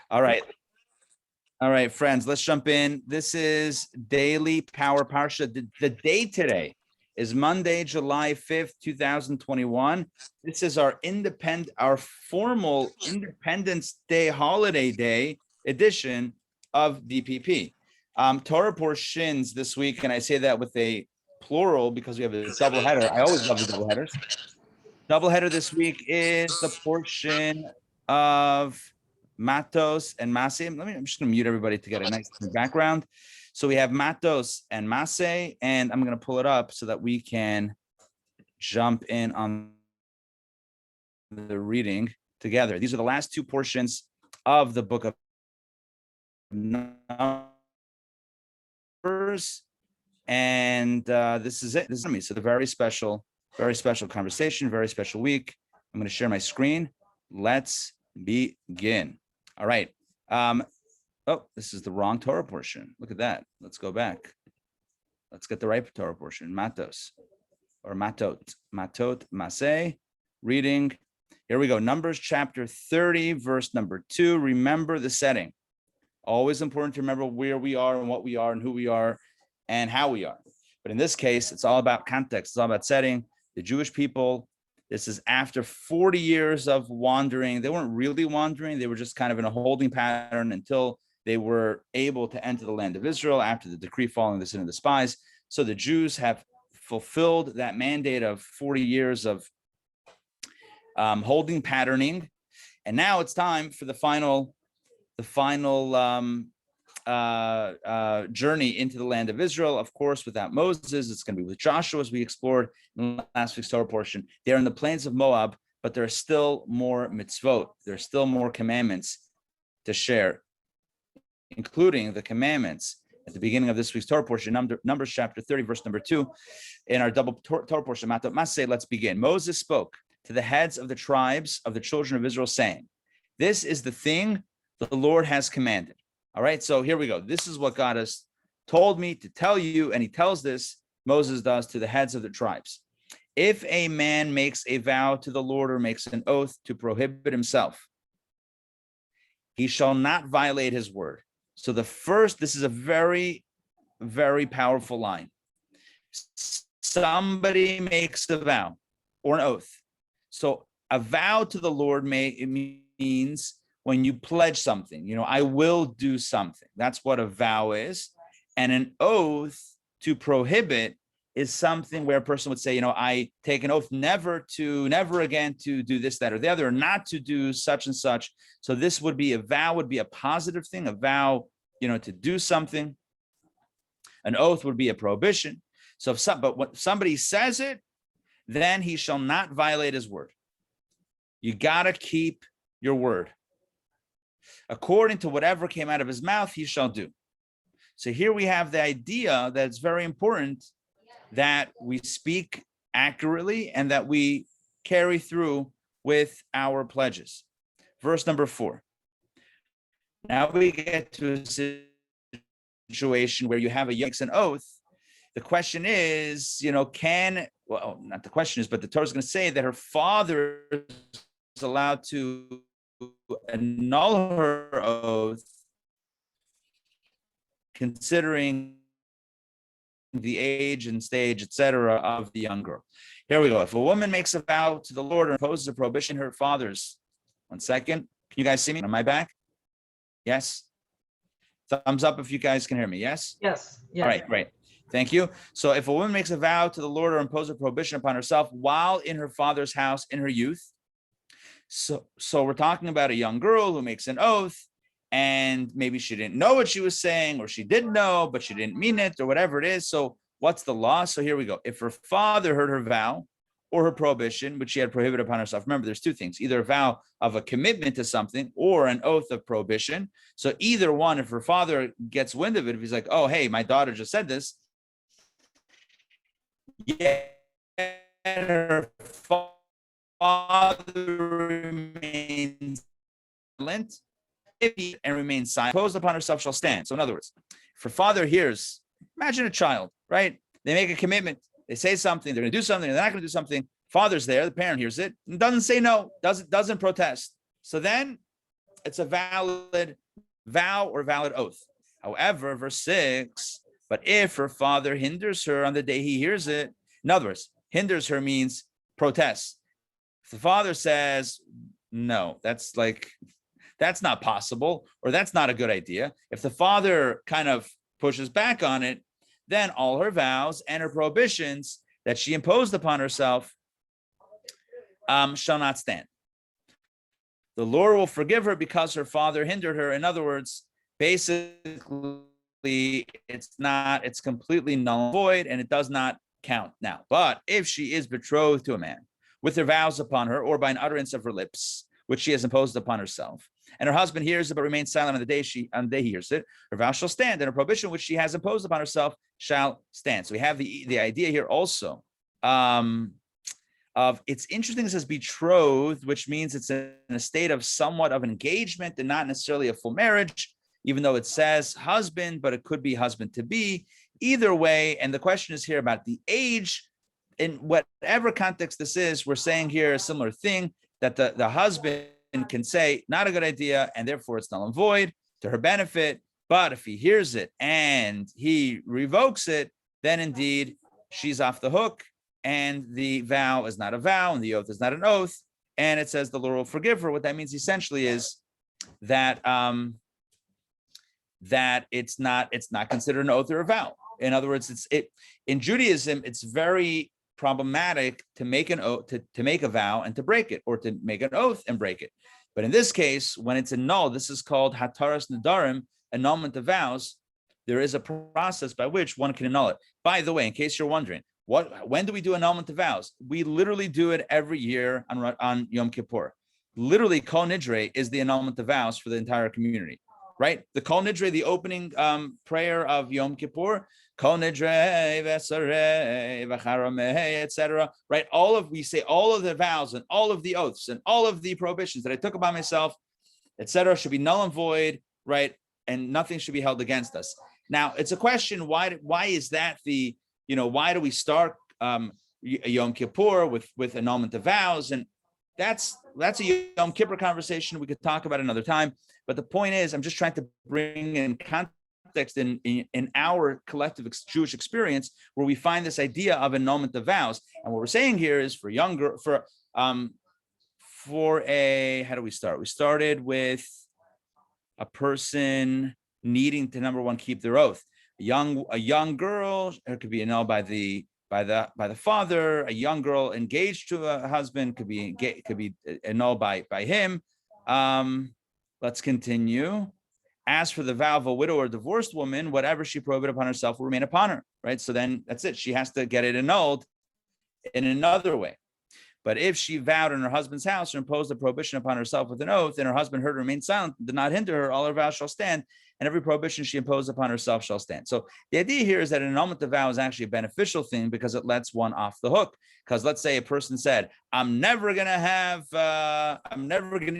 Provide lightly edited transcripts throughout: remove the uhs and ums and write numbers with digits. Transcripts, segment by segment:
All right. All right, friends, let's jump in. This is Daily Power Parsha. The date today is Monday, July 5th, 2021. This is our formal Independence Day holiday day edition of DPP. Torah portions this week, and I say that with a plural because we have a double header. I always love the double headers. Double header this week is the portion of Matos and Massei. I'm just going to mute everybody to get a nice background. So we have Matos and Massei, and I'm going to pull it up so that we can jump in on the reading together. These are the last two portions of the book of Numbers, and this is it. This is me. So the very special conversation, very special week. I'm going to share my screen. Let's begin. All right. Oh, this is the wrong Torah portion. Look at that. Let's go back. Let's get the right Torah portion. Matos or Matot-Massei. Reading. Here we go. Numbers chapter 30, verse number 2. Remember the setting. Always important to remember where we are and what we are and who we are and how we are. But in this case, it's all about context. It's all about setting. The Jewish people, this is after 40 years of wandering. They weren't really wandering. They were just kind of in a holding pattern until they were able to enter the land of Israel after the decree following the sin of the spies. So the Jews have fulfilled that mandate of 40 years of holding patterning. And now it's time for the final journey into the land of Israel. Of course, without Moses, it's going to be with Joshua, as we explored in last week's Torah portion. They're in the plains of Moab, but there are still more mitzvot. There are still more commandments to share, including the commandments at the beginning of this week's Torah portion, Numbers chapter 30, verse number 2. In our double Torah portion, Matot-Massei, let's begin. Moses spoke to the heads of the tribes of the children of Israel, saying, "This is the thing the Lord has commanded." All right, so here we go. This is what God has told me to tell you, and he tells this, Moses does, to the heads of the tribes. If a man makes a vow to the Lord or makes an oath to prohibit himself, he shall not violate his word. So this is a very, very powerful line. Somebody makes a vow or an oath. So a vow to the Lord means when you pledge something, I will do something. That's what a vow is. And an oath to prohibit is something where a person would say, I take an oath never again to do this, that, or the other, or not to do such and such. So this would be a vow, would be a positive thing, a vow, to do something. An oath would be a prohibition. But when somebody says it, then he shall not violate his word. You got to keep your word. According to whatever came out of his mouth, he shall do. So here we have the idea that it's very important that we speak accurately and that we carry through with our pledges. Verse number 4. Now we get to a situation where you have makes an oath. The question is, not the question is, but the Torah is going to say that her father is allowed to annul her oath, considering the age and stage, etc., of the young girl. Here we go. If a woman makes a vow to the Lord or imposes a prohibition, her father's. One second. Can you guys see me? Am I back? Yes. Thumbs up if you guys can hear me. Yes? Yes. All right, great. Thank you. So if a woman makes a vow to the Lord or imposes a prohibition upon herself while in her father's house in her youth, so we're talking about a young girl who makes an oath, and maybe she didn't know what she was saying, or she did know, but she didn't mean it, or whatever it is. So what's the law? So here we go. If her father heard her vow or her prohibition, which she had prohibited upon herself, remember, there's two things, either a vow of a commitment to something or an oath of prohibition. So either one, if her father gets wind of it, if he's like, oh, hey, my daughter just said this, her father remains silent, and remains silent, imposed upon herself shall stand. So in other words, if her father hears, imagine a child, right? They make a commitment, they say something, they're going to do something, they're not going to do something. Father's there, the parent hears it, and doesn't say no, doesn't protest. So then it's a valid vow or valid oath. However, verse 6, but if her father hinders her on the day he hears it, in other words, hinders her means protests. If the father says, no, that's not possible, or that's not a good idea. If the father kind of pushes back on it, then all her vows and her prohibitions that she imposed upon herself shall not stand. The Lord will forgive her because her father hindered her. In other words, basically, it's completely null and void, and it does not count now. But if she is betrothed to a man with her vows upon her, or by an utterance of her lips, which she has imposed upon herself, and her husband hears it but remains silent on the day he hears it, her vow shall stand, and her prohibition which she has imposed upon herself shall stand. So we have the idea here also of, it's interesting, it says betrothed, which means it's in a state of somewhat of engagement and not necessarily a full marriage, even though it says husband, but it could be husband to be. Either way, and the question is here about the age. In whatever context this is, we're saying here a similar thing, that the husband can say, not a good idea, and therefore it's null and void to her benefit. But if he hears it and he revokes it, then indeed she's off the hook, and the vow is not a vow, and the oath is not an oath. And it says the Lord will forgive her. What that means essentially is that that it's not considered an oath or a vow. In other words, in Judaism, it's very problematic to make an oath, to make a vow and to break it, or to make an oath and break it. But in this case, when it's annulled, this is called hataras nedarim, annulment of vows. There is a process by which one can annul it. By the way, in case you're wondering, when do we do annulment of vows? We literally do it every year on Yom Kippur. Literally, Kol Nidre is the annulment of vows for the entire community, right? The Kol Nidre, the opening prayer of Yom Kippur, Kol Nidre v'sarei v'charamei, etc. Right? We say all of the vows and all of the oaths and all of the prohibitions that I took upon myself, etc., should be null and void, right? And nothing should be held against us. Now, it's a question: why is that why do we start Yom Kippur with annulment of vows? And that's a Yom Kippur conversation we could talk about another time. But the point is, I'm just trying to bring in context in our collective Jewish experience, where we find this idea of annulment of vows. And what we're saying here is for a, how do we start? We started with a person needing to, number one, keep their oath. A young girl, it could be annulled by the father. A young girl engaged to a husband could be annulled by him. Let's continue. As for the vow of a widow or divorced woman, whatever she prohibited upon herself will remain upon her, right? So then that's it. She has to get it annulled in another way. But if she vowed in her husband's house or imposed a prohibition upon herself with an oath, and her husband heard her remain silent, did not hinder her, all her vows shall stand, and every prohibition she imposed upon herself shall stand. So the idea here is that an annulment of vow is actually a beneficial thing, because it lets one off the hook. Because let's say a person said, I'm never going to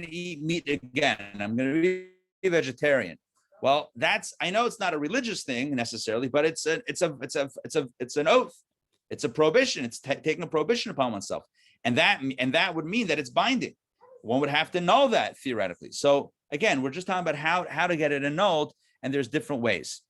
eat meat again. I'm going to be vegetarian. Well, I know it's not a religious thing necessarily, but it's an oath. It's a prohibition. It's taking a prohibition upon oneself. And that would mean that it's binding. One would have to know that theoretically. So again, we're just talking about how to get it annulled, and there's different ways.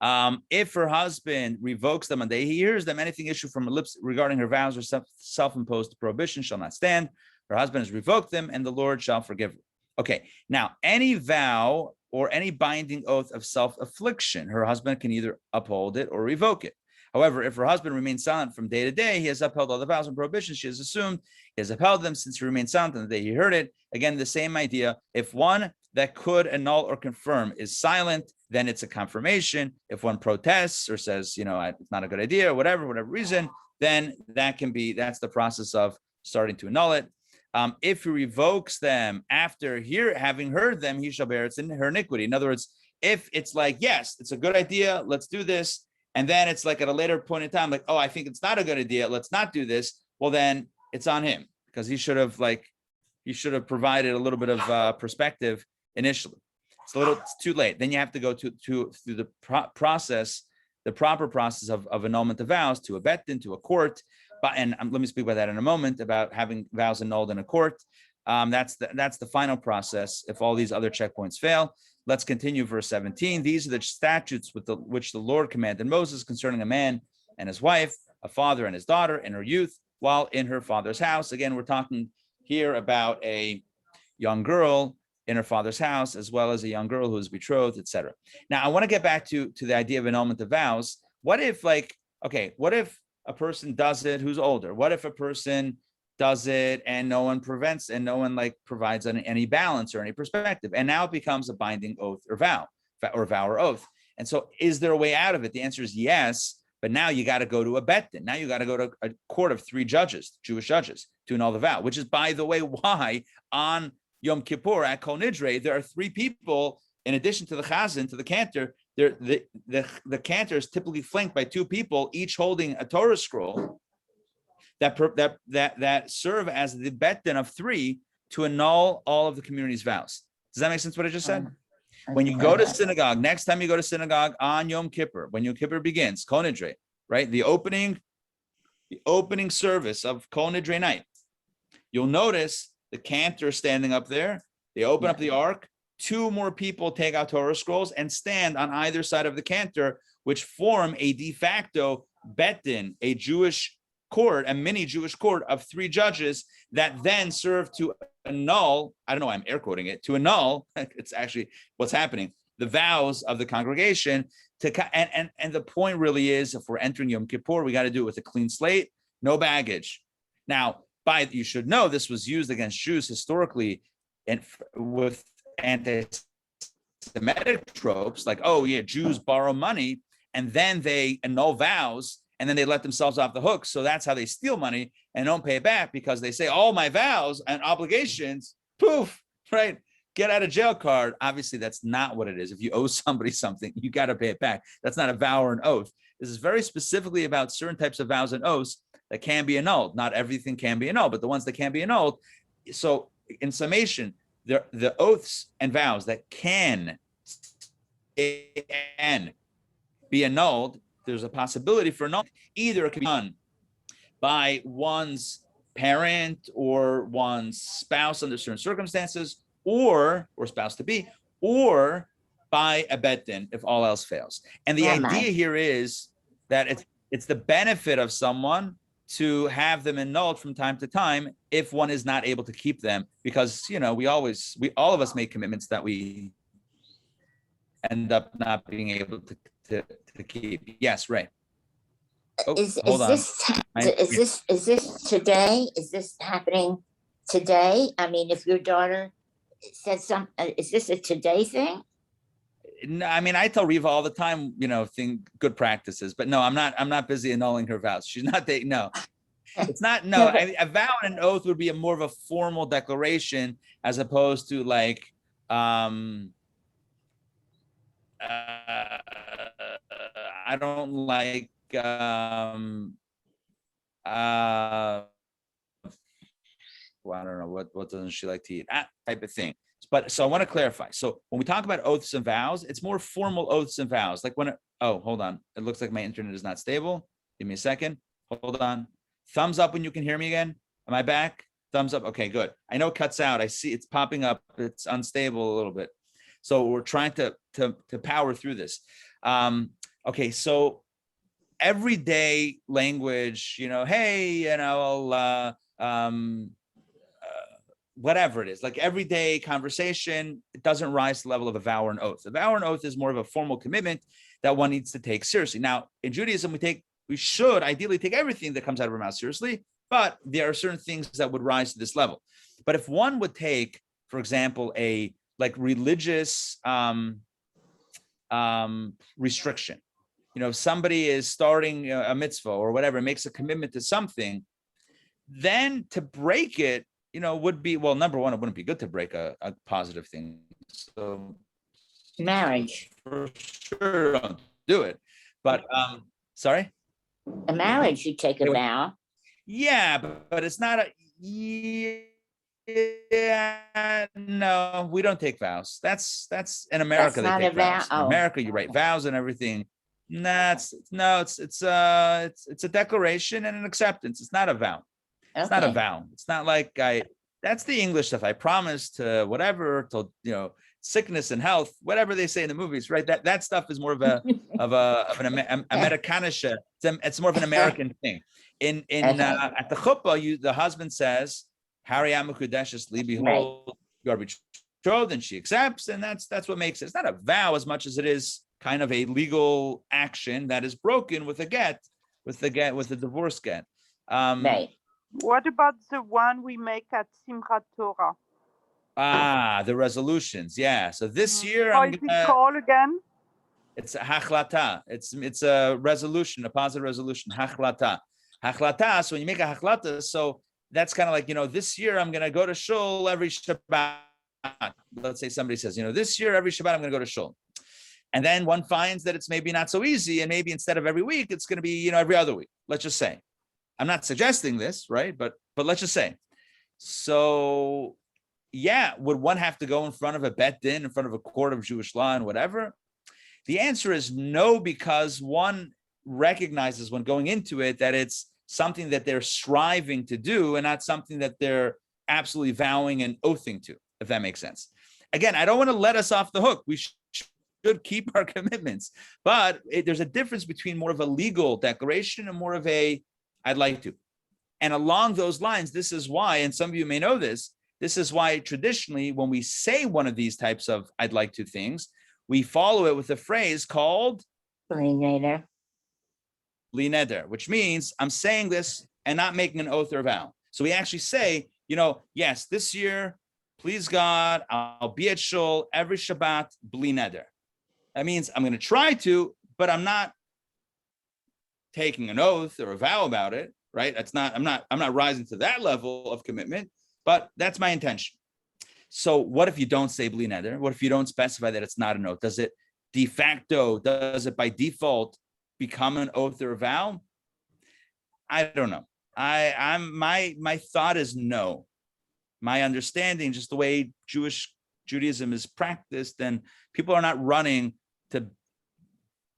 If her husband revokes them on the day he hears them, anything issued from her lips regarding her vows or self-imposed prohibition shall not stand. Her husband has revoked them, and the Lord shall forgive her. Okay, now any vow or any binding oath of self-affliction, her husband can either uphold it or revoke it. However, if her husband remains silent from day to day, he has upheld all the vows and prohibitions she has assumed. He has upheld them since he remained silent on the day he heard it. Again, the same idea. If one that could annul or confirm is silent, then it's a confirmation. If one protests or says, it's not a good idea, or whatever reason, then that's the process of starting to annul it. If he revokes them after having heard them, he shall bear her iniquity. In other words, if it's like, yes, it's a good idea, let's do this, and then it's like at a later point in time, like, oh, I think it's not a good idea, let's not do this. Well, then it's on him, because he should have provided a little bit of perspective initially. It's too late. Then you have to go through the process, the proper process of annulment of vows, to a bet din, to a court. And let me speak about that in a moment, about having vows annulled in a court. That's the final process. If all these other checkpoints fail, let's continue verse 17. These are the statutes which the Lord commanded Moses concerning a man and his wife, a father and his daughter in her youth, while in her father's house. Again, we're talking here about a young girl in her father's house, as well as a young girl who is betrothed, etc. Now, I want to get back to the idea of annulment of vows. What if, what if a person does it who's older? What if a person does it and no one prevents and no one provides any balance or any perspective, and now it becomes a binding oath or vow or oath? And so, is there a way out of it? The answer is yes. But now you got to go to a bet din. Now you got to go to a court of 3 judges, Jewish judges, to annul the vow, which is, by the way, why on Yom Kippur at Kol Nidre, there are 3 people, in addition to the chazan, to the cantor. The cantor is typically flanked by 2 people, each holding a Torah scroll that serve as the bet din of 3 to annul all of the community's vows. Does that make sense what I just said? When you go to synagogue, next time you go to synagogue on Yom Kippur, when Yom Kippur begins, Kol Nidre, right? The opening service of Kol Nidre night, you'll notice the cantor standing up there. They open up the ark. 2 more people take out Torah scrolls and stand on either side of the cantor, which form a de facto bet din, a Jewish court, a mini Jewish court of 3 judges that then serve to annul, I don't know why I'm air quoting it, to annul, it's actually what's happening, the vows of the congregation. And the point really is, if we're entering Yom Kippur, we got to do it with a clean slate, no baggage. Now, you should know this was used against Jews historically and with anti-Semitic tropes, like, oh yeah, Jews borrow money and then they annul vows and then they let themselves off the hook. So that's how they steal money and don't pay it back, because they say all my vows and obligations, poof, right? Get out of jail card. Obviously, that's not what it is. If you owe somebody something, you got to pay it back. That's not a vow or an oath. This is very specifically about certain types of vows and oaths that can be annulled. Not everything can be annulled, but the ones that can be annulled. So in summation, the oaths and vows that can be annulled, there's a possibility for annulment. Either it can be done by one's parent or one's spouse under certain circumstances, or spouse to be, or by a bet din if all else fails. And the idea here is that it's the benefit of someone to have them annulled from time to time if one is not able to keep them, because all of us make commitments that we end up not being able to keep. Yes, Ray. Oh, is this today? Is this happening today? I mean, if your daughter said is this a today thing? No, I mean, I tell Riva all the time, good practices, but no, I'm not busy annulling her vows. She's not taking, no, it's not, no, a vow and an oath would be more of a formal declaration as opposed to I don't like, well, I don't know, what doesn't she like to eat? Type of thing. But so I want to clarify. So when we talk about oaths and vows, it's more formal oaths and vows. Like hold on. It looks like my internet is not stable. Give me a second. Hold on. Thumbs up when you can hear me again. Am I back? Thumbs up. Okay, good. I know it cuts out. I see it's popping up. It's unstable a little bit. So we're trying to power through this. Okay, so everyday language, hey, whatever it is, like everyday conversation, it doesn't rise to the level of a vow or an oath. A vow or an oath is more of a formal commitment that one needs to take seriously. Now, in Judaism, we should ideally take everything that comes out of our mouth seriously, but there are certain things that would rise to this level. But if one would take, for example, a religious restriction, if somebody is starting a mitzvah or whatever, makes a commitment to something, then to break it, would be, well, number one, it wouldn't be good to break a positive thing. So marriage, for sure, don't do it. But sorry, a marriage, you take a vow. Yeah, but it's not no, we don't take vows. That's in America. They take vows. In America, you write vows and everything. It's a declaration and an acceptance. It's not a vow. It's not a vow. It's not like That's the English stuff. I promise to whatever, to sickness and health, whatever they say in the movies, right? That stuff is more of an Amerikanische. It's more of an American thing. At the chuppah, the husband says, "Hari Amakudeshes li, behold, you are betrothed," and she accepts, and that's what makes it. It's not a vow as much as it is kind of a legal action that is broken with a get, with the divorce get. Right. What about the one we make at Simchat Torah? The resolutions. Yeah. So this year, How is it called again? It's a hachlata. It's a resolution, a positive resolution. Hachlata. Hachlata. So when you make a hachlata, so that's kind of like, this year I'm going to go to shul every Shabbat. Let's say somebody says, this year every Shabbat I'm going to go to shul. And then one finds that it's maybe not so easy, and maybe instead of every week, it's going to be, every other week. Let's just say. I'm not suggesting this, right? But let's just say. So, yeah, would one have to go in front of a bet din, in front of a court of Jewish law and whatever? The answer is no, because one recognizes when going into it that it's something that they're striving to do and not something that they're absolutely vowing and oathing to, if that makes sense. Again, I don't want to let us off the hook. We should keep our commitments, but there's a difference between more of a legal declaration and more of a I'd like to. And along those lines, this is why, and some of you may know this is why traditionally when we say one of these types of I'd like to things, we follow it with a phrase called Bli neder, which means I'm saying this and not making an oath or vow. So we actually say, yes, this year, please God, I'll be at shul every Shabbat, bli neder. That means I'm going to try to, but I'm not taking an oath or a vow about it, right? I'm not rising to that level of commitment, but that's my intention. So what if you don't say bli neder? What if you don't specify that it's not an oath? Does it by default become an oath or a vow? I don't know. My thought is no. My understanding, just the way Judaism is practiced, and people are not running to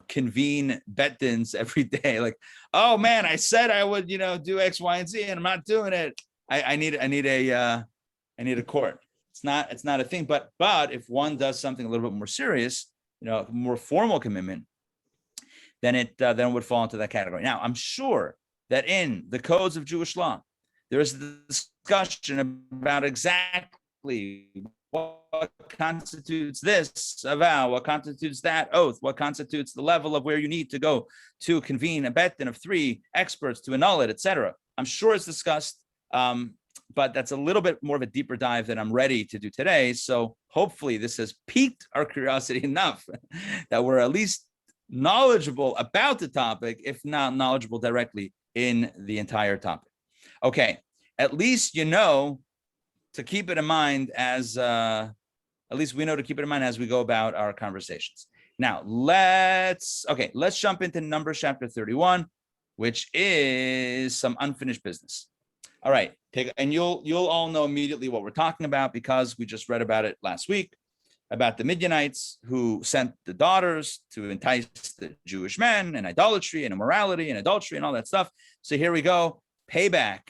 convene bet-dins every day. Like, oh man, I said I would, do X, Y, and Z, and I'm not doing it. I need a court. It's not a thing. But if one does something a little bit more serious, more formal commitment, then it would fall into that category. Now, I'm sure that in the codes of Jewish law, there is a discussion about exactly what constitutes this a vow, what constitutes that oath, what constitutes the level of where you need to go to convene a bet-din of 3 experts to annul it, etc. I'm sure it's discussed, but that's a little bit more of a deeper dive than I'm ready to do today. So hopefully this has piqued our curiosity enough that we're at least knowledgeable about the topic, if not knowledgeable directly in the entire topic. Okay, at least to keep it in mind as we know to keep it in mind as we go about our conversations. Now let's jump into Numbers chapter 31, which is some unfinished business. All right, you'll all know immediately what we're talking about because we just read about it last week, about the Midianites who sent the daughters to entice the Jewish men, and idolatry and immorality and adultery and all that stuff. So here we go, payback,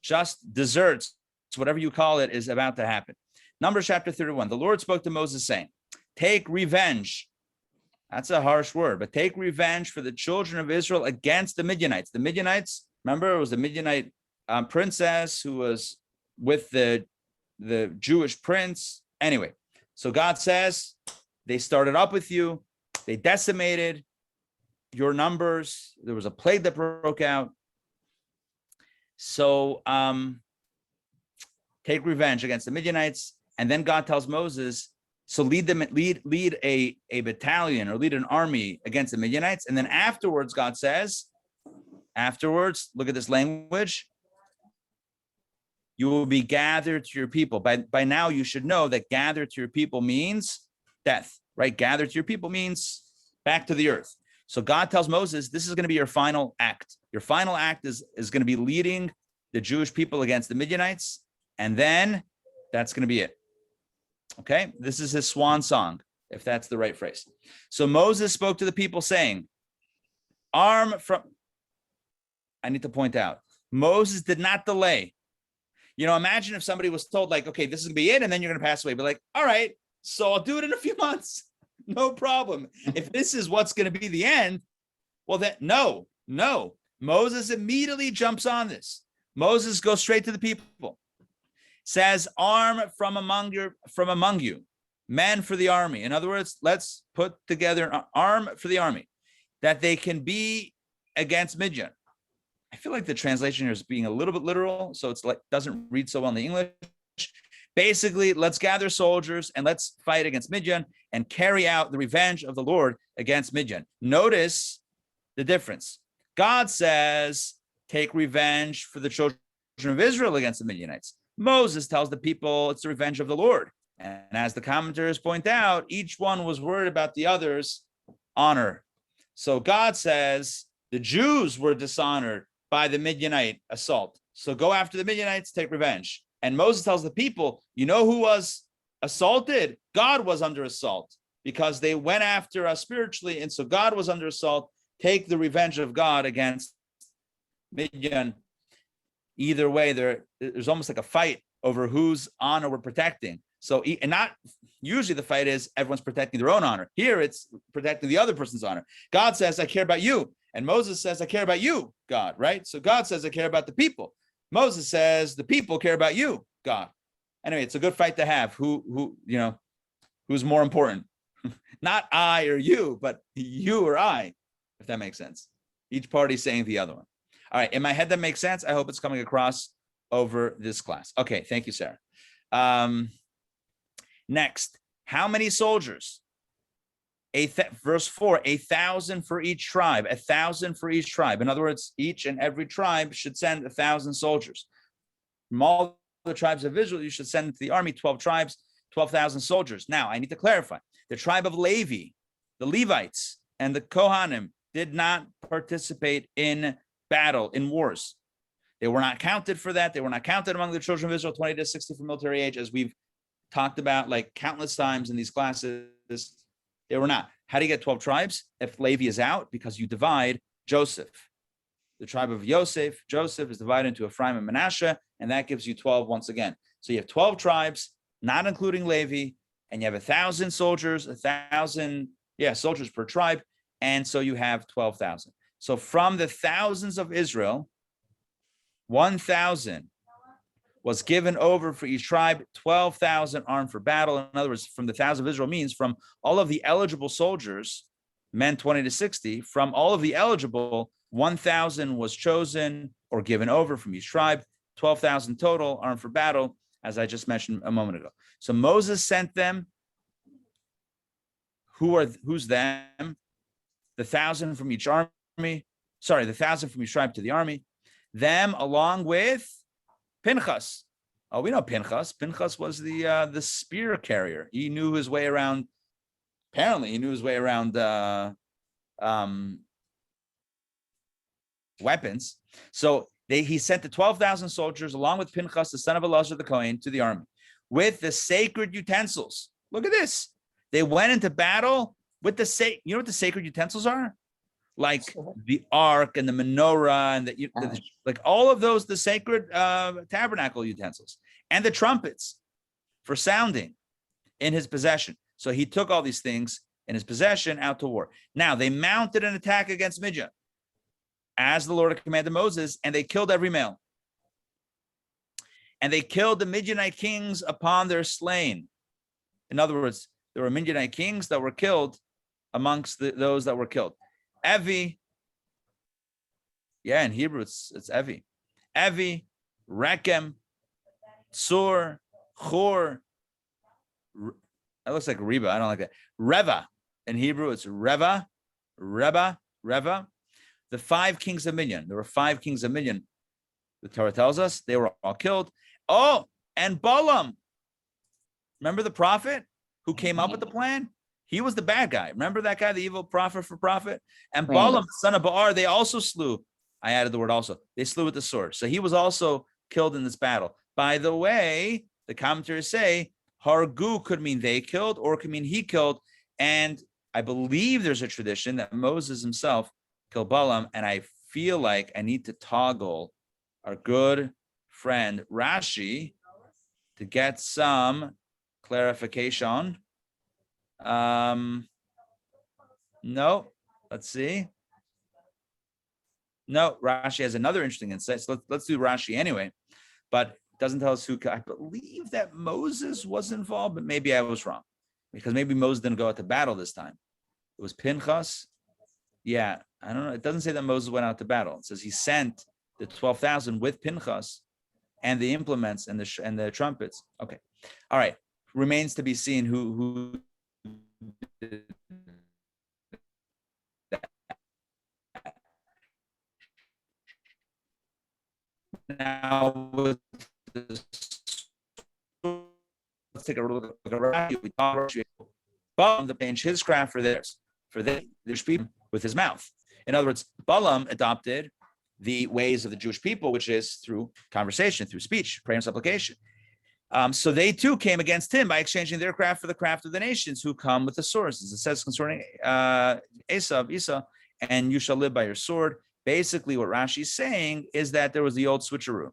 just desserts, whatever you call it, is about to happen. Numbers chapter 31. The Lord spoke to Moses saying, take revenge. That's a harsh word, but take revenge for the children of Israel against the Midianites. The Midianites, remember, it was the Midianite princess who was with the Jewish prince. Anyway, so God says, they started up with you. They decimated your numbers. There was a plague that broke out. So take revenge against the Midianites. And then God tells Moses, so lead a battalion or lead an army against the Midianites. And then afterwards, God says, look at this language, you will be gathered to your people. By now, you should know that gather to your people means death, right? Gather to your people means back to the earth. So God tells Moses, this is going to be your final act. Your final act is going to be leading the Jewish people against the Midianites. And then that's going to be it. Okay, this is his swan song, if that's the right phrase. So Moses spoke to the people saying, I need to point out, Moses did not delay. Imagine if somebody was told like, okay, this is gonna be it, and then you're gonna pass away. Be like, all right, so I'll do it in a few months. No problem. If this is what's gonna be the end, well then no. Moses immediately jumps on this. Moses goes straight to the people. Says, arm from among you, men for the army. In other words, let's put together an arm for the army, that they can be against Midian. I feel like the translation here is being a little bit literal, so it's like doesn't read so well in the English. Basically, let's gather soldiers and let's fight against Midian and carry out the revenge of the Lord against Midian. Notice the difference. God says, take revenge for the children of Israel against the Midianites. Moses tells the people it's the revenge of the Lord. And as the commentators point out, each one was worried about the other's honor. So God says the Jews were dishonored by the Midianite assault. So go after the Midianites, take revenge. And Moses tells the people, you know who was assaulted? God was under assault because they went after us spiritually. And so God was under assault. Take the revenge of God against Midian. Either way, there's almost like a fight over whose honor we're protecting. So, and not usually the fight is everyone's protecting their own honor. Here it's protecting the other person's honor. God says, I care about you. And Moses says, I care about you, God, right? So God says, I care about the people. Moses says, the people care about you, God. Anyway, it's a good fight to have. Who's more important? Not I or you, but you or I, if that makes sense. Each party saying the other one. All right, in my head, that makes sense. I hope it's coming across over this class. Okay, thank you, Sarah. Next, how many soldiers? Verse 4, 1,000 for each tribe, 1,000 for each tribe. In other words, each and every tribe should send 1,000 soldiers. From all the tribes of Israel, you should send to the army 12 tribes, 12,000 soldiers. Now, I need to clarify. The tribe of Levi, the Levites, and the Kohanim did not participate in battle, in wars. They were not counted for that. They were not counted among the children of Israel, 20 to 60 for military age, as we've talked about like countless times in these classes. They were not. How do you get 12 tribes? If Levi is out, because you divide Joseph. The tribe of Joseph is divided into Ephraim and Manasseh, and that gives you 12 once again. So you have 12 tribes, not including Levi, and you have 1,000 soldiers, 1,000 soldiers per tribe, and so you have 12,000. So from the thousands of Israel, 1,000 was given over for each tribe, 12,000 armed for battle. In other words, from the thousands of Israel means from all of the eligible soldiers, men 20 to 60, from all of the eligible, 1,000 was chosen or given over from each tribe, 12,000 total armed for battle, as I just mentioned a moment ago. So Moses sent them. Who's them? The 1,000 from each army. Sorry, the 1,000 from each tribe to the army. Them along with Pinchas. Oh, we know Pinchas. Pinchas was the spear carrier. He knew his way around. Apparently, he knew his way around weapons. So he sent the 12,000 soldiers along with Pinchas, the son of Elazar the Kohen, to the army with the sacred utensils. Look at this. They went into battle with you know what the sacred utensils are? Like the ark and the menorah and like all of those, the sacred tabernacle utensils and the trumpets for sounding in his possession. So he took all these things in his possession out to war. Now they mounted an attack against Midian as the Lord had commanded Moses, and they killed every male. And they killed the Midianite kings upon their slain. In other words, there were Midianite kings that were killed amongst those that were killed. Evi, in Hebrew it's Evi. Evi, Rechem, Tsur, Chur. That looks like Reba. I don't like that. Reva. In Hebrew it's Reva. The 5 kings of Midian. There were 5 kings of Midian. The Torah tells us they were all killed. Oh, and Balaam. Remember the prophet who came up with the plan? He was the bad guy. Remember that guy, the evil prophet for profit? And Balaam, son of Baar, they also slew. I added the word also. They slew with the sword. So he was also killed in this battle. By the way, the commentators say Hargu could mean they killed or could mean he killed. And I believe there's a tradition that Moses himself killed Balaam. And I feel like I need to toggle our good friend Rashi to get some clarification. No, let's see. No, Rashi has another interesting insight. So let's do Rashi anyway, but it doesn't tell us who. I believe that Moses was involved, but maybe I was wrong, because maybe Moses didn't go out to battle this time. It was Pinchas. Yeah, I don't know. It doesn't say that Moses went out to battle. It says he sent the 12,000 with Pinchas and the implements and the trumpets. Okay, all right. Remains to be seen who did that. Now with this, let's take a look at Rabbi. We talked Balaam to change his craft for theirs, for the Jewish people with his mouth. In other words, Balaam adopted the ways of the Jewish people, which is through conversation, through speech, prayer and supplication. So they too came against him by exchanging their craft for the craft of the nations who come with the swords. As it says concerning Esau, and you shall live by your sword. Basically, what Rashi is saying is that there was the old switcheroo,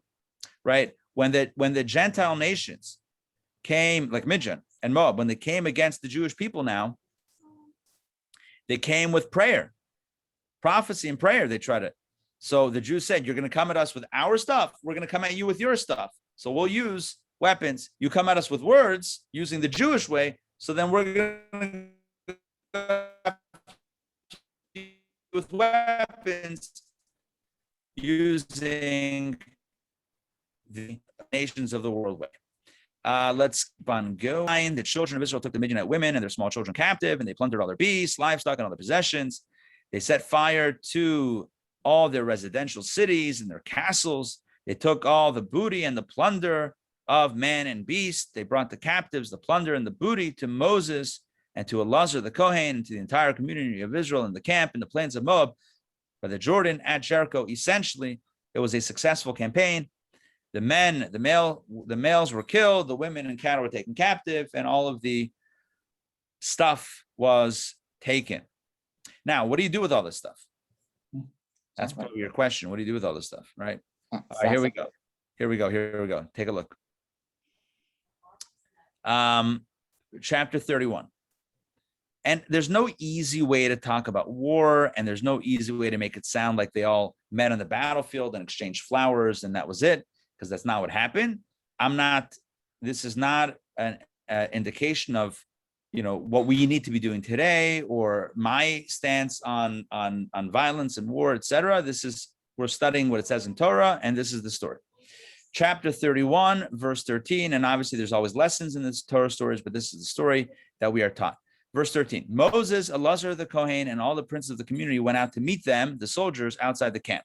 right? When the Gentile nations came, like Midian and Moab, when they came against the Jewish people now, they came with prayer, prophecy and prayer. They tried to. So the Jews said, you're going to come at us with our stuff. We're going to come at you with your stuff. So we'll use weapons. You come at us with words using the Jewish way. So then we're going to with weapons using the nations of the world way. Let's keep on going. The children of Israel took the Midianite women and their small children captive, and they plundered all their beasts, livestock, and all their possessions. They set fire to all their residential cities and their castles. They took all the booty and the plunder of man and beast. They brought the captives, the plunder, and the booty to Moses and to Elazar the Kohen and to the entire community of Israel in the camp in the plains of Moab by the Jordan at Jericho. Essentially, it was a successful campaign. The males were killed, the women and cattle were taken captive, and all of the stuff was taken. Now, what do you do with all this stuff? That's probably your question. What do you do with all this stuff, right? All right, here we go. Here we go. Take a look. Chapter 31. And there's no easy way to talk about war, and there's no easy way to make it sound like they all met on the battlefield and exchanged flowers and that was it, because that's not what happened. This is not an indication of, what we need to be doing today or my stance on violence and war, etc. We're studying what it says in Torah, and this is the story. Chapter 31, verse 13, and obviously there's always lessons in this Torah stories, but this is the story that we are taught. Verse 13, Moses, Elazar the Kohen, and all the princes of the community went out to meet them, the soldiers, outside the camp.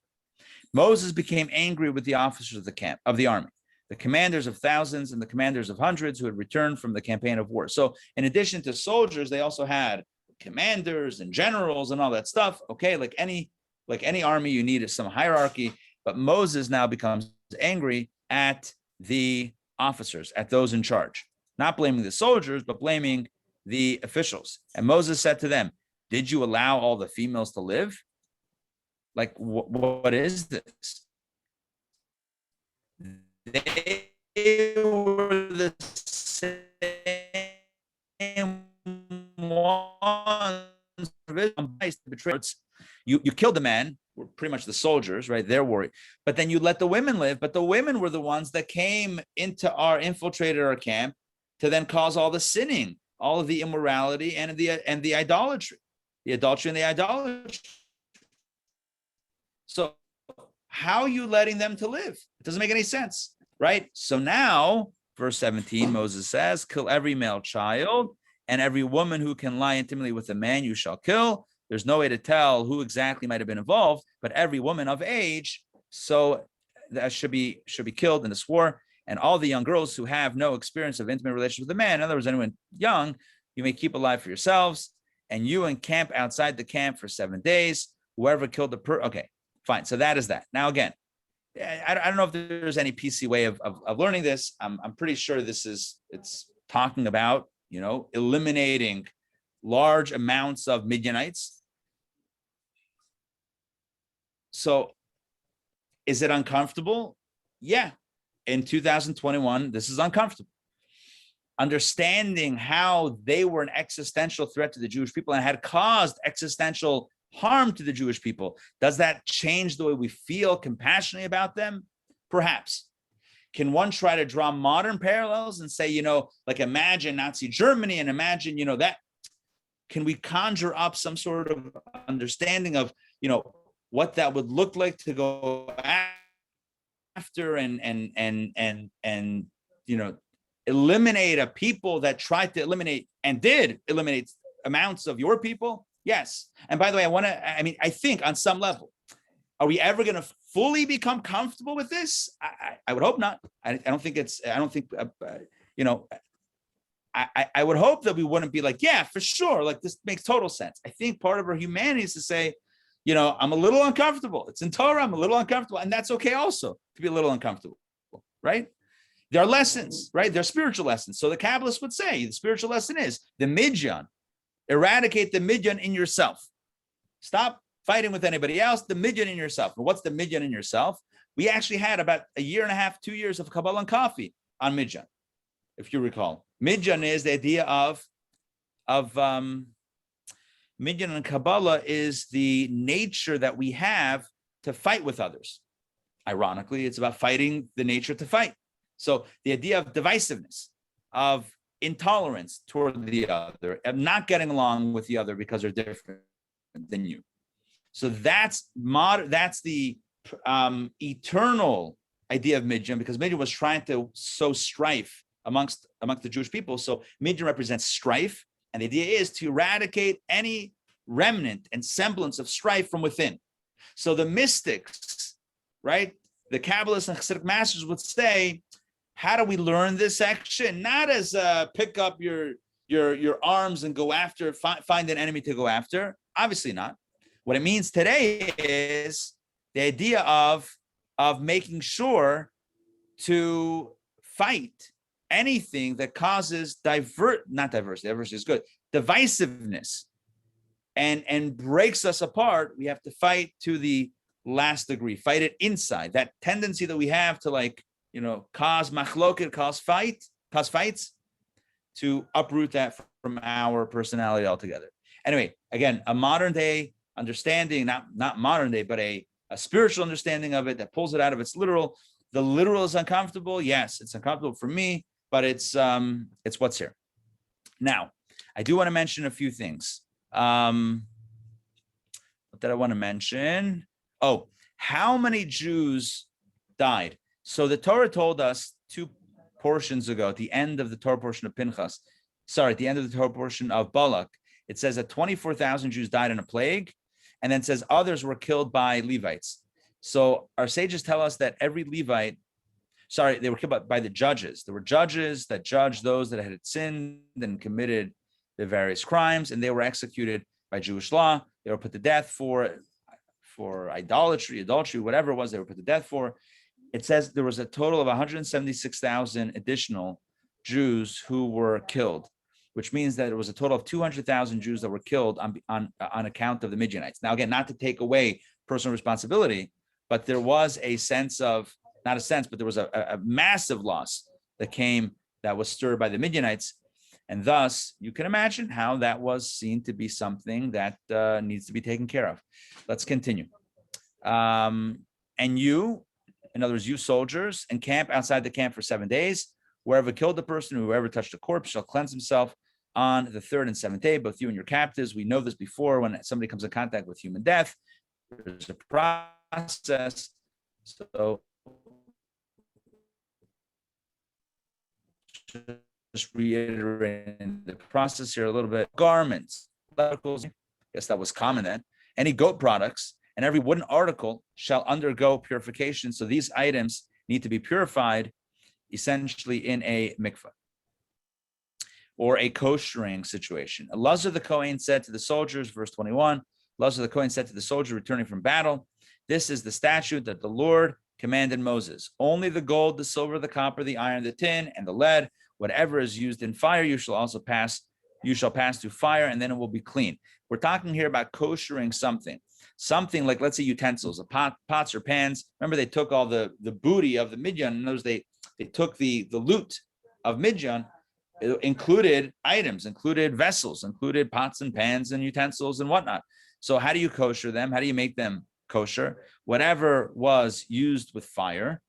Moses became angry with the officers of the camp, of the army, the commanders of thousands and the commanders of hundreds who had returned from the campaign of war. So in addition to soldiers, they also had commanders and generals and all that stuff. Okay, like any army, you need some hierarchy, but Moses now becomes angry at the officers, at those in charge, not blaming the soldiers, but blaming the officials. And Moses said to them, did you allow all the females to live? Like, what is this? They were the same ones betrayed. You killed the men, were pretty much the soldiers, right? They're worried. But then you let the women live. But the women were the ones that infiltrated our camp to then cause all the sinning, all of the immorality and the idolatry, the adultery and the idolatry. So how are you letting them to live? It doesn't make any sense, right? So now, verse 17, Moses says, kill every male child and every woman who can lie intimately with a man you shall kill. There's no way to tell who exactly might have been involved, but every woman of age, so that should be killed in this war. And all the young girls who have no experience of intimate relations with a man, in other words, anyone young, you may keep alive for yourselves, and you encamp outside the camp for 7 days. Whoever killed okay, fine. So that is that. Now, again, I don't know if there's any PC way of learning this. I'm pretty sure it's talking about, eliminating large amounts of Midianites. So is it uncomfortable? Yeah. in 2021, this is uncomfortable. Understanding how they were an existential threat to the Jewish people and had caused existential harm to the Jewish people. Does that change the way we feel compassionately about them? Perhaps. Can one try to draw modern parallels and say, like imagine Nazi Germany and imagine, that? Can we conjure up some sort of understanding of, what that would look like to go after and eliminate a people that tried to eliminate and did eliminate amounts of your people? Yes. And by the way, I think on some level, are we ever going to fully become comfortable with this? I would hope not. I would hope that we wouldn't be like, yeah, for sure. Like this makes total sense. I think part of our humanity is to say, I'm a little uncomfortable. It's in Torah. I'm a little uncomfortable. And that's okay also to be a little uncomfortable, right? There are lessons, right? There are spiritual lessons. So the Kabbalists would say the spiritual lesson is the midyan. Eradicate the midyan in yourself. Stop fighting with anybody else. The midyan in yourself. And what's the midyan in yourself? We actually had about a year and a half, 2 years of Kabbalah and coffee on midyan, if you recall. Midyan is the idea of midyan and Kabbalah is the nature that we have to fight with others. Ironically, it's about fighting the nature to fight. So the idea of divisiveness, of intolerance toward the other, of not getting along with the other because they're different than you. So that's the eternal idea of midyan, because midyan was trying to sow strife amongst the Jewish people. So midyan represents strife, and the idea is to eradicate any remnant and semblance of strife from within. So the mystics, right, the Kabbalists and Hasidic masters would say, how do we learn this action? Not as pick up your arms and go after, find an enemy to go after. Obviously not. What it means today is the idea of making sure to fight anything that causes diversity is good, divisiveness, and breaks us apart. We have to fight to the last degree, fight it inside. That tendency that we have to cause machloket, cause fights, to uproot that from our personality altogether. Anyway, again, a modern day understanding, not modern day, but a spiritual understanding of it that pulls it out of its literal. The literal is uncomfortable. Yes, it's uncomfortable for me, but it's what's here. Now, I do want to mention a few things. What did I want to mention? Oh, how many Jews died? So the Torah told us 2 portions ago, at the end of the Torah portion of Pinchas, at the end of the Torah portion of Balak, it says that 24,000 Jews died in a plague, and then says others were killed by Levites. So our sages tell us that every Levite, they were killed by the judges. There were judges that judged those that had sinned and committed the various crimes, and they were executed by Jewish law. They were put to death for idolatry, adultery, whatever it was, they were put to death for. It says there was a total of 176,000 additional Jews who were killed, which means that it was a total of 200,000 Jews that were killed on account of the Midianites. Now, again, not to take away personal responsibility, but there was a sense of, not a sense, but there was a massive loss that was stirred by the Midianites. And thus, you can imagine how that was seen to be something that needs to be taken care of. Let's continue. And you, in other words, you soldiers, encamp outside the camp for 7 days. Whoever killed the person, whoever touched a corpse, shall cleanse himself on the 3rd and 7th day, both you and your captives. We know this before, when somebody comes in contact with human death, there's a process. So just reiterating the process here a little bit. Garments, articles, I guess that was common then. Any goat products, and every wooden article shall undergo purification. So these items need to be purified, essentially in a mikvah or a koshering situation. Elazar the Kohen said to the soldiers, verse 21, Elazar the Kohen said to the soldier returning from battle, this is the statute that the Lord commanded Moses. Only the gold, the silver, the copper, the iron, the tin, and the lead, whatever is used in fire, you shall pass through fire, and then it will be clean. We're talking here about koshering something like, let's say, utensils, pots or pans. Remember, they took all the booty of the Midian, and those they they took the loot of Midian. It included items, included vessels, included pots and pans and utensils and whatnot. So how do you kosher them? How do you make them kosher? Whatever was used with fire,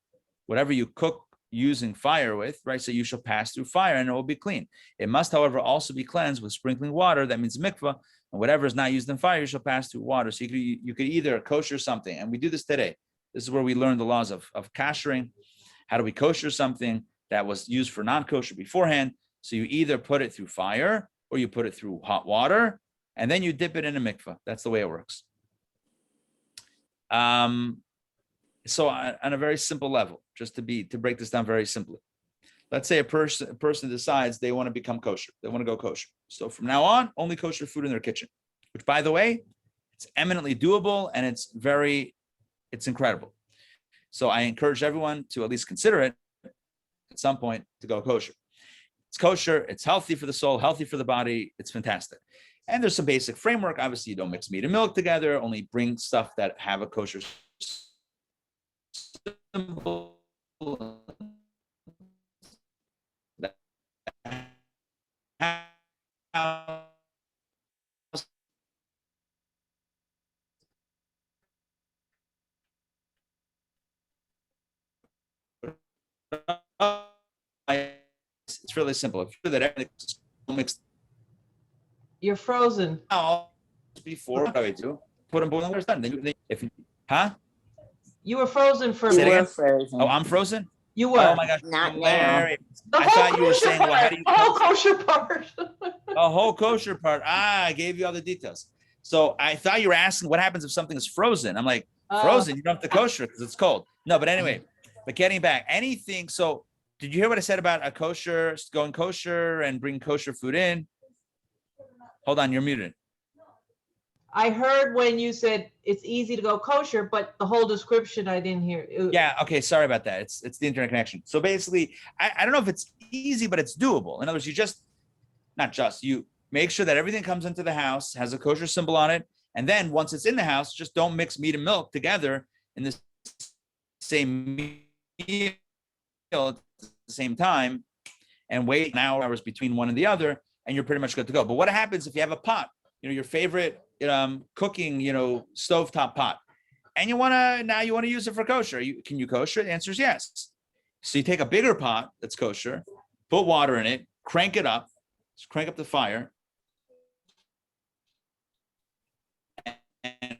whatever you cook using fire with, right? So you shall pass through fire and it will be clean. It must, however, also be cleansed with sprinkling water. That means mikvah. And whatever is not used in fire, you shall pass through water. So you could either kosher something, and we do this today. This is where we learn the laws of koshering. How do we kosher something that was used for non-kosher beforehand? So you either put it through fire or you put it through hot water, and then you dip it in a mikvah. That's the way it works. So on a very simple level, just to break this down very simply, let's say a person decides they want to become kosher. They want to go kosher. So from now on, only kosher food in their kitchen, which, by the way, it's eminently doable and it's incredible. So I encourage everyone to at least consider it at some point to go kosher. It's kosher, it's healthy for the soul, healthy for the body, it's fantastic. And there's some basic framework. Obviously, you don't mix meat and milk together, only bring stuff that have a kosher symbol. It's really simple. If you're that everything's mixed, You're frozen. before what do I do? Put them both on. Done. You were frozen for a Say it You minute. were frozen. Oh, I'm frozen. You were. Oh my gosh! Not now. Larry, The I whole thought you were kosher saying, well, how do you part, the whole kosher part. the whole kosher part? I gave you all the details. So I thought you were asking what happens if something is frozen. I'm like, frozen, you don't have to kosher because it's cold. No, but anyway, but getting back, anything. So did you hear what I said about a kosher, going kosher and bring kosher food in? Hold on, you're muted. I heard when you said it's easy to go kosher, but the whole description I didn't hear. Yeah, okay, sorry about that. It's the internet connection. So basically, I don't know if it's easy, but it's doable. In other words, you make sure that everything comes into the house, has a kosher symbol on it, and then once it's in the house, just don't mix meat and milk together in the same meal at the same time and wait an hours between one and the other, and you're pretty much good to go. But what happens if you have a pot, your favorite cooking, stovetop pot, and you want to use it for kosher? Can you kosher? The answer is yes. So you take a bigger pot that's kosher, put water in it, crank it up, just crank up the fire, and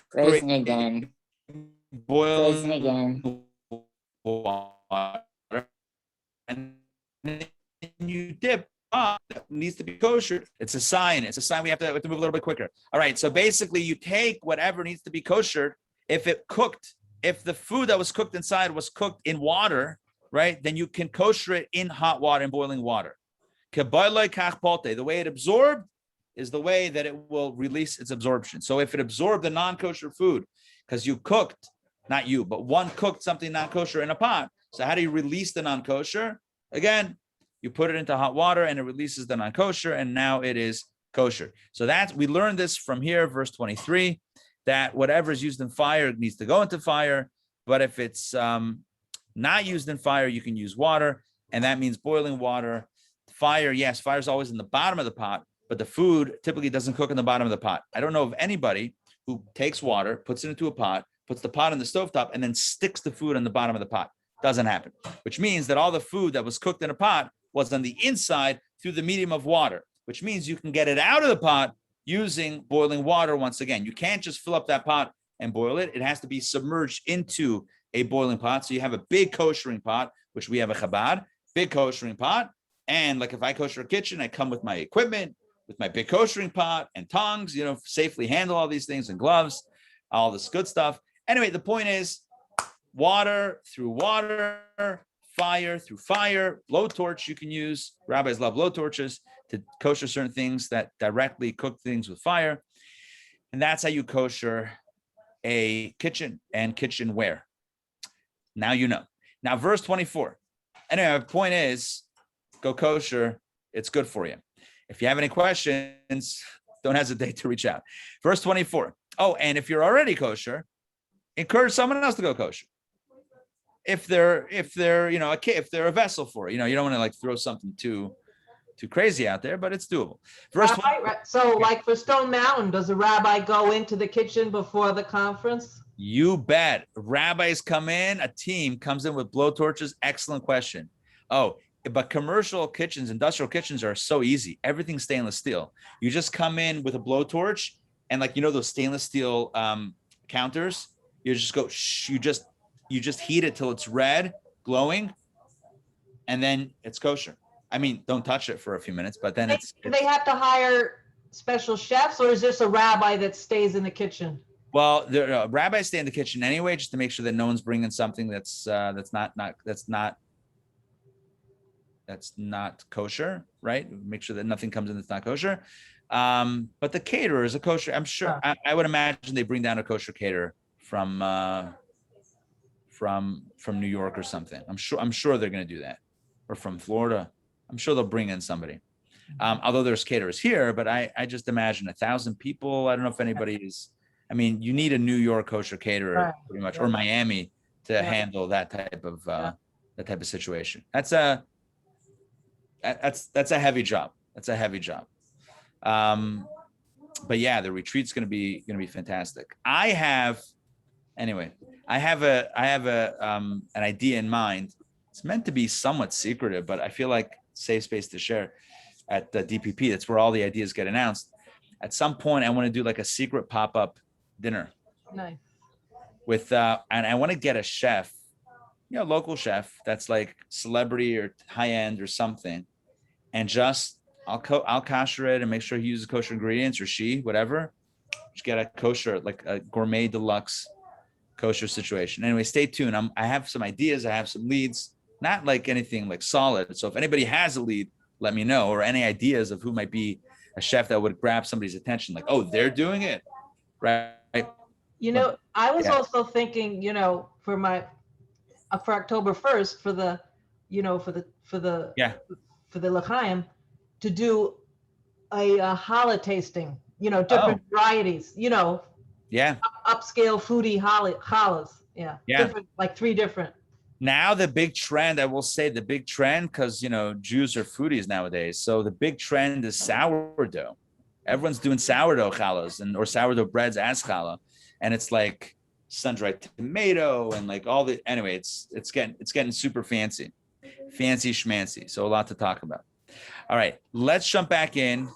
Frozen again. boil Frozen again. water, and then you dip. That needs to be kosher. It's a sign. We have to move a little bit quicker. All right. So basically, you take whatever needs to be kosher. If the food that was cooked inside was cooked in water, right, then you can kosher it in hot water, in boiling water. The way it absorbed is the way that it will release its absorption. So if it absorbed the non-kosher food, because you cooked, not you, but one cooked something non-kosher in a pot. So how do you release the non-kosher? Again, you put it into hot water and it releases the non-kosher, and now it is kosher. So we learned this from here, verse 23, that whatever is used in fire needs to go into fire. But if it's not used in fire, you can use water, and that means boiling water. Fire, yes, fire is always in the bottom of the pot, but the food typically doesn't cook in the bottom of the pot. I don't know of anybody who takes water, puts it into a pot, puts the pot on the stovetop, and then sticks the food on the bottom of the pot. Doesn't happen, which means that all the food that was cooked in a pot was on the inside through the medium of water, which means you can get it out of the pot using boiling water. Once again, you can't just fill up that pot and boil it. It has to be submerged into a boiling pot. So you have a big koshering pot, which we have a Chabad, big koshering pot. And like if I kosher a kitchen, I come with my equipment, with my big koshering pot and tongs, safely handle all these things, and gloves, all this good stuff. Anyway, the point is water through water, fire through fire, blowtorch you can use. Rabbis love blowtorches to kosher certain things that directly cook things with fire. And that's how you kosher a kitchen and kitchenware. Now you know. Now, verse 24. Anyway, the point is, go kosher. It's good for you. If you have any questions, don't hesitate to reach out. Verse 24. Oh, and if you're already kosher, encourage someone else to go kosher. if they're if they're a vessel for it. You don't want to like throw something too crazy out there, but it's doable. First one, So like for Stone Mountain, does a rabbi go into the kitchen before the conference? you bet. Rabbis come in, a team comes in with blowtorches. Excellent question. Oh, but commercial kitchens, industrial kitchens are so easy. Everything's stainless steel. You just come in with a blowtorch and like, those stainless steel counters, you just go, you just heat it till it's red, glowing, and then it's kosher. I mean, don't touch it for a few minutes, but then Do they have to hire special chefs, or is this a rabbi that stays in the kitchen? Well, the rabbis stay in the kitchen anyway, just to make sure that no one's bringing something that's not kosher, right? Make sure that nothing comes in that's not kosher. But the caterer is a kosher. I'm sure. I would imagine they bring down a kosher caterer from New York or something. I'm sure they're going to do that, or from Florida. I'm sure they'll bring in somebody. Although there's caterers here, but I just imagine 1,000 people. I don't know if anybody is. I mean, you need a New York kosher caterer pretty much, or Miami to handle that type of situation. That's a heavy job. That's a heavy job. But yeah, the retreat's going to be fantastic. I have an idea in mind. It's meant to be somewhat secretive, but I feel like safe space to share at the DPP. That's where all the ideas get announced. At some point, I want to do like a secret pop-up dinner. Nice. With and I want to get a chef, local chef that's like celebrity or high-end or something, and just I'll kosher it and make sure he uses kosher ingredients, or she, whatever. Just get a kosher, like a gourmet deluxe kosher situation. Anyway, stay tuned. I have some ideas. I have some leads. Not like anything like solid. So if anybody has a lead, let me know, or any ideas of who might be a chef that would grab somebody's attention. Like, oh, they're doing it, right? I was also thinking, for October 1st, for the L'chaim, to do a challah tasting, different varieties, upscale foodie challahs. Yeah. Different, like 3 different. Now the big trend, I will say the big trend, because Jews are foodies nowadays. So the big trend is sourdough. Everyone's doing sourdough challahs or sourdough breads as challah, and it's like sun-dried tomato and like all the. Anyway, it's getting super fancy schmancy. So a lot to talk about. All right, let's jump back in.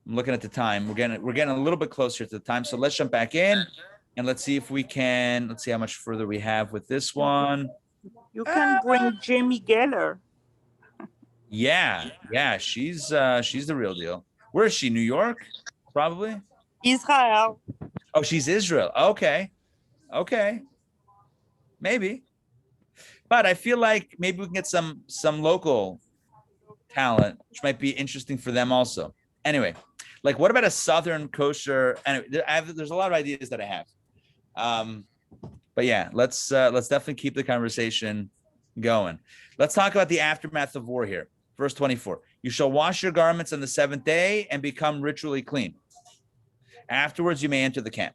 I'm looking at the time. We're getting a little bit closer to the time. So let's jump back in and let's see if we can. Let's see how much further we have with this one. You can bring Jamie Geller. Yeah, she's the real deal. Where is she? New York, probably. Israel. Oh, she's Israel. Okay, maybe. But I feel like maybe we can get some local talent, which might be interesting for them also. Anyway, like what about a Southern kosher? Anyway, there's a lot of ideas that I have. But yeah, let's definitely keep the conversation going. Let's talk about the aftermath of war here. Verse 24, you shall wash your garments on the 7th day and become ritually clean. Afterwards, you may enter the camp.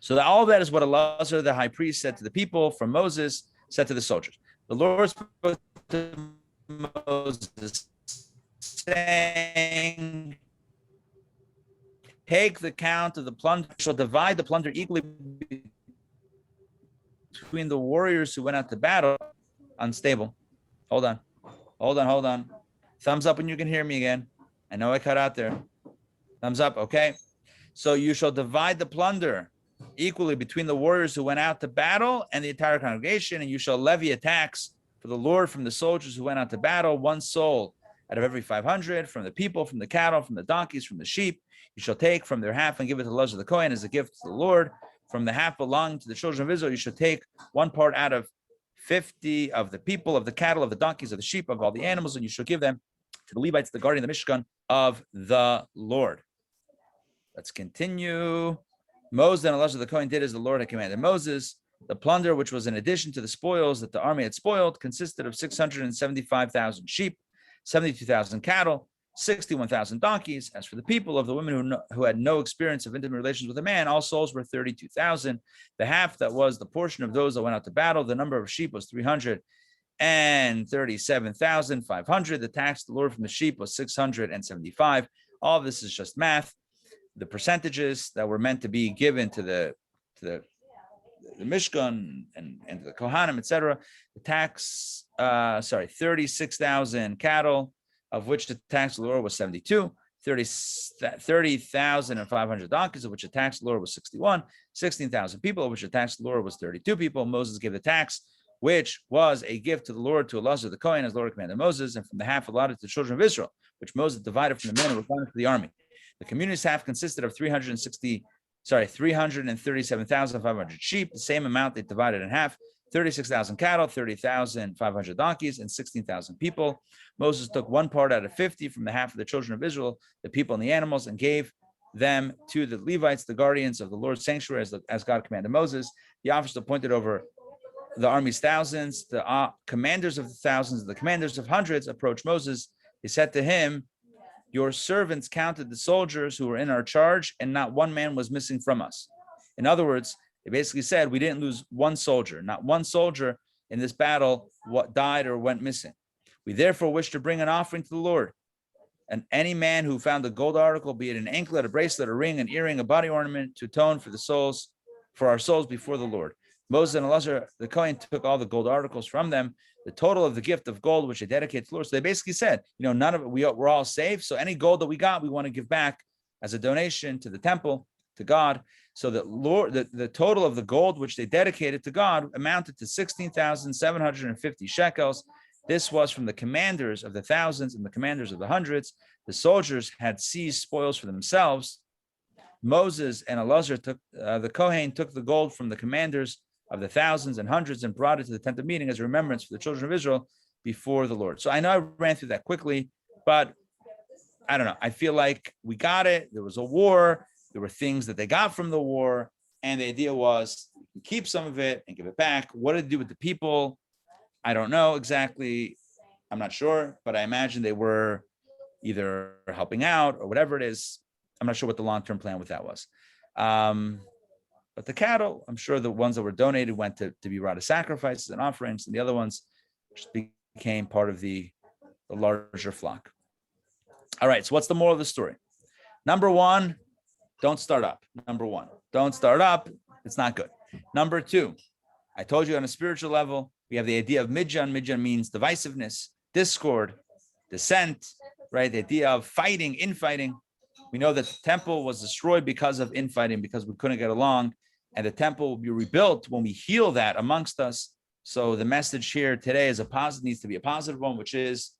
So all of that is what Elazar, the high priest, said to the people from Moses, said to the soldiers. The Lord spoke to Moses, saying, take the count of the plunder, shall divide the plunder equally between the warriors who went out to battle. Unstable. Hold on. Thumbs up when you can hear me again. I know I cut out there. Thumbs up. Okay. So you shall divide the plunder equally between the warriors who went out to battle and the entire congregation, and you shall levy a tax for the Lord from the soldiers who went out to battle, 1 soul out of every 500, from the people, from the cattle, from the donkeys, from the sheep. You shall take from their half and give it to Elazar the Kohen as a gift to the Lord. From the half belonging to the children of Israel, you shall take 1 part out of 50 of the people, of the cattle, of the donkeys, of the sheep, of all the animals, and you shall give them to the Levites, the guardian of the Mishkan of the Lord. Let's continue. Moses and Elazar the Kohen did as the Lord had commanded Moses. The plunder, which was in addition to the spoils that the army had spoiled, consisted of 675,000 sheep, 72,000 cattle, 61,000 donkeys. As for the people of the women who had no experience of intimate relations with a man, all souls were 32,000. The half that was the portion of those that went out to battle, the number of sheep was 337,500. The tax the Lord from the sheep was 675. All of this is just math. The percentages that were meant to be given to the Mishkan and the Kohanim, etc. The tax, 36,000 cattle, of which the tax of the Lord was 72, 30,500 donkeys, of which the tax of the Lord was 61, 16,000 people, of which the tax of the Lord was 32 people. Moses gave the tax, which was a gift to the Lord, to Elazar the Kohen, as the Lord commanded Moses, and from the half allotted to the children of Israel, which Moses divided from the men who were going to the army. The community's half consisted of 337,500 sheep, the same amount they divided in half, 36,000 cattle, 30,500 donkeys, and 16,000 people. Moses took one part out of 50 from the half of the children of Israel, the people and the animals, and gave them to the Levites, the guardians of the Lord's sanctuary, as God commanded Moses. The officers appointed over the army's thousands, the commanders of the thousands, the commanders of hundreds approached Moses. They said to him, "Your servants counted the soldiers who were in our charge, and not one man was missing from us." In other words, they basically said, we didn't lose one soldier. Not one soldier in this battle died or went missing. We therefore wish to bring an offering to the Lord. And any man who found a gold article, be it an anklet, a bracelet, a ring, an earring, a body ornament, to atone for our souls before the Lord. Moses and Elazar the Kohen took all the gold articles from them, the total of the gift of gold which they dedicated to the Lord. So they basically said, none of it, we're all safe. So any gold that we got, we want to give back as a donation to the temple, to God. So that the total of the gold which they dedicated to God amounted to 16,750 shekels. This was from the commanders of the thousands and the commanders of the hundreds. The soldiers had seized spoils for themselves. Moses and Elazar the Kohen took the gold from the commanders of the thousands and hundreds and brought it to the tent of meeting as a remembrance for the children of Israel before the Lord. So I know I ran through that quickly, but I don't know. I feel like we got it. There was a war. There were things that they got from the war. And the idea was keep some of it and give it back. What did it do with the people? I don't know exactly. I'm not sure, but I imagine they were either helping out or whatever it is. I'm not sure what the long-term plan with that was. But the cattle, I'm sure the ones that were donated went to be brought as sacrifices and offerings, and the other ones just became part of the larger flock. All right, so what's the moral of the story? Number one, don't start up. Number one, don't start up. It's not good. Number two, I told you on a spiritual level, we have the idea of midjan. Midjan means divisiveness, discord, dissent, right? The idea of fighting, infighting. We know that the temple was destroyed because of infighting, because we couldn't get along, and the temple will be rebuilt when we heal that amongst us. So the message here today is needs to be a positive one, which is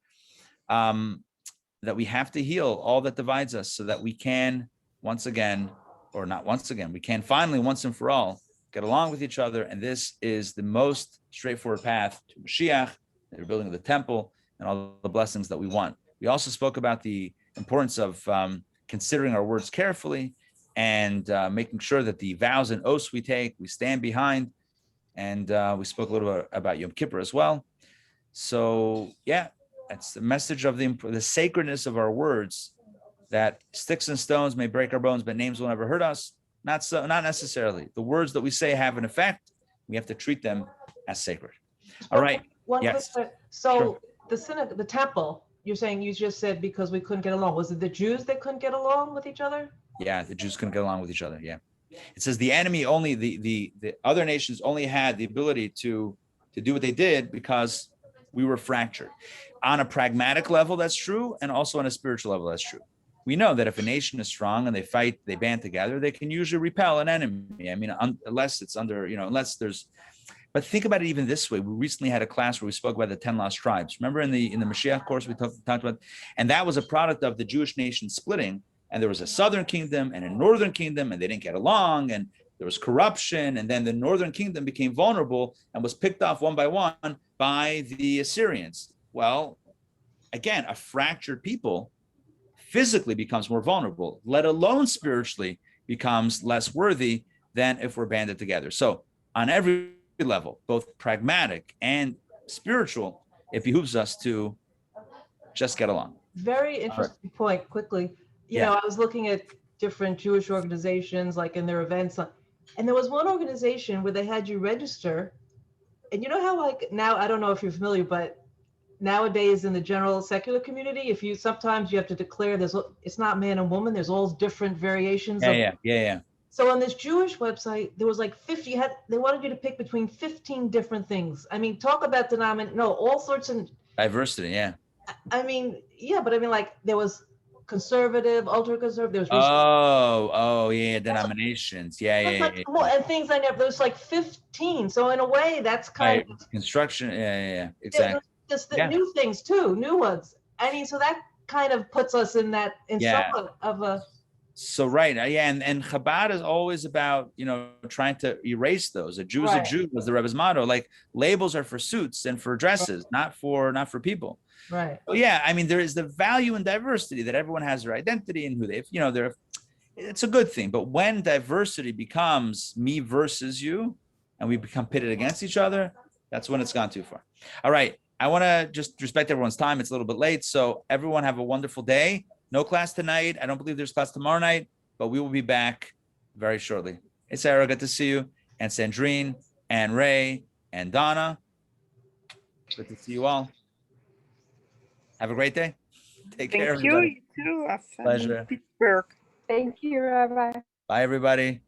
that we have to heal all that divides us so that we can we can finally once and for all get along with each other. And this is the most straightforward path to Mashiach, the rebuilding of the temple, and all the blessings that we want. We also spoke about the importance of considering our words carefully and making sure that the vows and oaths we take, we stand behind. And we spoke a little bit about Yom Kippur as well. So yeah, that's the message of the sacredness of our words, that sticks and stones may break our bones, but names will never hurt us. Not necessarily. The words that we say have an effect. We have to treat them as sacred. All right. Yes. So sure. The temple, you're saying, you just said because we couldn't get along. Was it the Jews that couldn't get along with each other? Yeah, the Jews couldn't get along with each other. Yeah. It says the enemy only, the other nations only had the ability to do what they did because we were fractured. On a pragmatic level, that's true. And also on a spiritual level, that's true. We know that if a nation is strong and they fight, they band together, they can usually repel an enemy. I mean, unless it's under, unless there's, but think about it even this way. We recently had a class where we spoke about the 10 lost tribes. Remember in the Mashiach course we talked about, and that was a product of the Jewish nation splitting. And there was a southern kingdom and a northern kingdom, and they didn't get along, and there was corruption. And then the northern kingdom became vulnerable and was picked off one by one by the Assyrians. Well, again, a fractured people physically becomes more vulnerable, let alone spiritually becomes less worthy than if we're banded together. So on every level, both pragmatic and spiritual, it behooves us to just get along. Very interesting point. Quickly, you know, I was looking at different Jewish organizations, like in their events, and there was one organization where they had you register, and you know how like now, I don't know if you're familiar, but nowadays in the general secular community, if you sometimes you have to declare it's not man and woman, there's all different variations of. Yeah. So on this Jewish website, there was like 50. They wanted you to pick between 15 different things. I mean, talk about all sorts of Diversity. Yeah. I mean, yeah, but I mean, like there was conservative, ultra conservative. There was Denominations. Yeah. and things I never. There was like 15. So in a way, that's kind of construction. Yeah. Exactly. There's the new things too, new ones. I mean, so that kind of puts us in somewhat of a. So right, and Chabad is always about trying to erase those. A Jew is a Jew was the Rebbe's motto. Like labels are for suits and for dresses, not for people. Right. So I mean, there is the value in diversity that everyone has their identity and who it's a good thing. But when diversity becomes me versus you, and we become pitted against each other, that's when it's gone too far. All right, I want to just respect everyone's time. It's a little bit late, so everyone have a wonderful day. No class tonight. I don't believe there's class tomorrow night, but we will be back very shortly. Hey, Sarah, good to see you. And Sandrine, and Ray, and Donna. Good to see you all. Have a great day. Take care, everybody. Thank you. You too. Pleasure. Pittsburgh. Thank you, Rabbi. Bye, everybody.